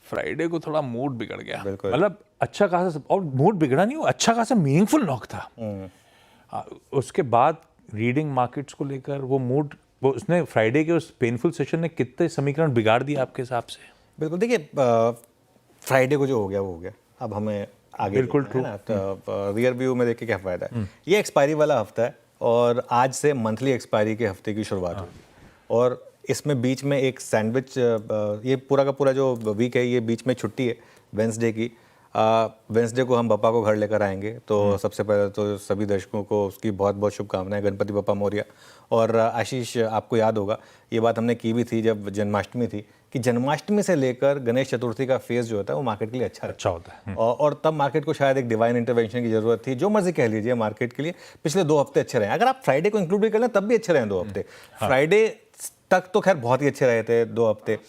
Friday को थोड़ा mood बिगड़ गया, बिल्कुल। मतलब अच्छा खासा, और मूड बिगड़ा नहीं, वो अच्छा खासा मीनिंगफुल नॉक था। उसके बाद रीडिंग मार्केट्स को लेकर वो मूड, वो उसने फ्राइडे के उस पेनफुल सेशन ने कितने समीकरण बिगाड़ दिए आपके हिसाब से? बिल्कुल, देखिए फ्राइडे को जो हो गया वो हो गया, अब हमें आगे बिल्कुल देखना है ना, तो रियर व्यू में देख के क्या फ़ायदा है। ये एक्सपायरी वाला हफ्ता है और आज से मंथली एक्सपायरी के हफ्ते की शुरुआत होगी, और इसमें बीच में एक सैंडविच, ये पूरा का पूरा जो वीक है ये बीच में छुट्टी है वेंसडे की। वेंसडे को हम बप्पा को घर लेकर आएंगे, तो सबसे पहले तो सभी दर्शकों को उसकी बहुत बहुत शुभकामनाएं, गणपति बप्पा मौर्य। और आशीष, आपको याद होगा ये बात हमने की भी थी जब जन्माष्टमी थी, कि जन्माष्टमी से लेकर गणेश चतुर्थी का फेज जो होता है वो मार्केट के लिए अच्छा होता है। और तब मार्केट को शायद एक डिवाइन इंटरवेंशन की जरूरत थी, जो मर्जी कह लीजिए मार्केट के लिए। पिछले 2 हफ्ते अच्छे रहे, अगर आप फ्राइडे को इंक्लूड भी कर लें तब भी अच्छे रहे 2 हफ्ते। फ्राइडे तक तो खैर बहुत ही अच्छे रहे थे 2 हफ्ते।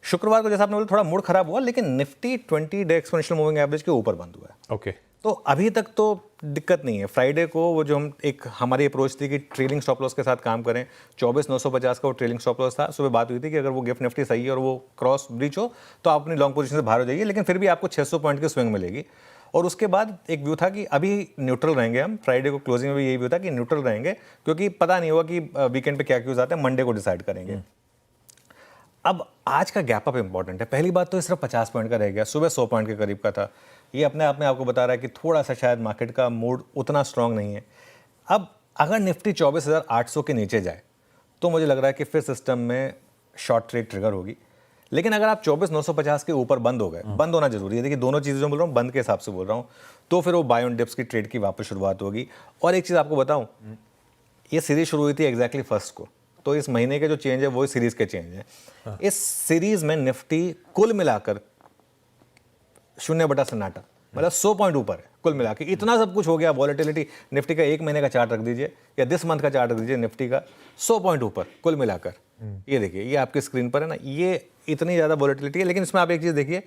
शुक्रवार को जैसा आपने बोला थोड़ा मूड खराब हुआ, लेकिन Nifty 20 day exponential moving average के ऊपर बंद हुआ है। ओके, तो अभी तक तो दिक्कत नहीं है। फ्राइडे को वो जो हम एक हमारी अप्रोच थी कि ट्रेलिंग स्टॉप लॉस के साथ काम करें, 24,950 का वो ट्रेलिंग स्टॉप लॉस था। सुबह बात हुई थी कि अगर वो गिफ्ट निफ्टी सही है और वो क्रॉस ब्रीच हो तो आप अपनी लॉन्ग पोजीशन से बाहर हो जाइए, लेकिन फिर भी आपको 600 पॉइंट की स्विंग मिलेगी। और उसके बाद एक व्यू था कि अभी न्यूट्रल रहेंगे हम। फ्राइडे को क्लोजिंग में भी यही व्यू था कि न्यूट्रल रहेंगे, क्योंकि पता नहीं होगा कि वीकेंड पे क्या क्यूज आते हैं, मंडे को डिसाइड करेंगे। अब आज का गैप अप इंपॉर्टेंट है। पहली बात तो ये सिर्फ 50 पॉइंट का रह गया, सुबह 100 पॉइंट के करीब का था। ये अपने आप में आपको बता रहा है कि थोड़ा सा शायद मार्केट का मूड उतना स्ट्रांग नहीं है। अब अगर निफ्टी 24,800 के नीचे जाए तो मुझे लग रहा है कि फिर सिस्टम में शॉर्ट ट्रेड ट्रिगर होगी। लेकिन अगर आप 24,950 के ऊपर बंद हो गए, बंद होना जरूरी है, देखिए दोनों चीज़ें जो बोल रहा हूँ बंद के हिसाब से बोल रहा हूँ, तो फिर वो बाय ऑन डिप्स की ट्रेड की वापस शुरुआत होगी। और एक चीज़ आपको बताऊँ, ये सीरीज शुरू हुई थी एग्जैक्टली 1 को, तो इस महीने के जो चेंज है वो सीरीज के चेंज है। इस सीरीज में निफ्टी कुल मिलाकर 0 सन्नाटा, मतलब 100 पॉइंट ऊपर है कुल मिला के। इतना सब कुछ हो गया, वॉलेटिलिटी। निफ्टी का 1 महीने का चार्ट रख दीजिए या दिस मंथ का चार्ट रख दीजिए, निफ्टी का 100 पॉइंट ऊपर कुल मिलाकर। ये देखिए, ये आपकी स्क्रीन पर है ना, ये इतनी ज़्यादा वॉलेटिलिटी है। लेकिन इसमें आप एक चीज़ देखिए,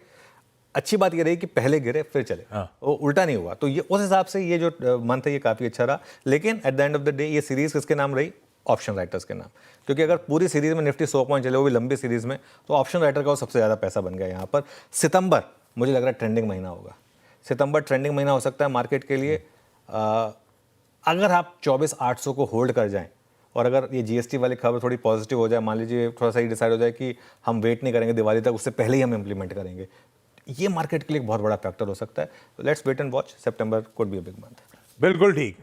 अच्छी बात ये रही कि पहले गिरे फिर चले, वो उल्टा नहीं हुआ। तो ये उस हिसाब से ये जो मंथ है ये काफ़ी अच्छा रहा। लेकिन at the end of the day ये सीरीज किसके नाम रही? ऑप्शन राइटर्स के नाम। क्योंकि अगर पूरी सीरीज में निफ्टी 100 पॉइंट चले, वो भी लंबी सीरीज में, तो ऑप्शन राइटर का वो सबसे ज़्यादा पैसा बन गया यहाँ पर। सितंबर मुझे लग रहा है ट्रेंडिंग महीना होगा। सितंबर ट्रेंडिंग महीना हो सकता है मार्केट के लिए। अगर आप 24,800 को होल्ड कर जाएं, और अगर ये जीएसटी वाली खबर थोड़ी पॉजिटिव हो जाए, मान लीजिए थोड़ा सा ही डिसाइड हो जाए कि हम वेट नहीं करेंगे दिवाली तक, उससे पहले ही हम इंप्लीमेंट करेंगे, ये मार्केट के लिए एक बहुत बड़ा फैक्टर हो सकता है। Let's wait and watch. September could be a big month. बिल्कुल ठीक।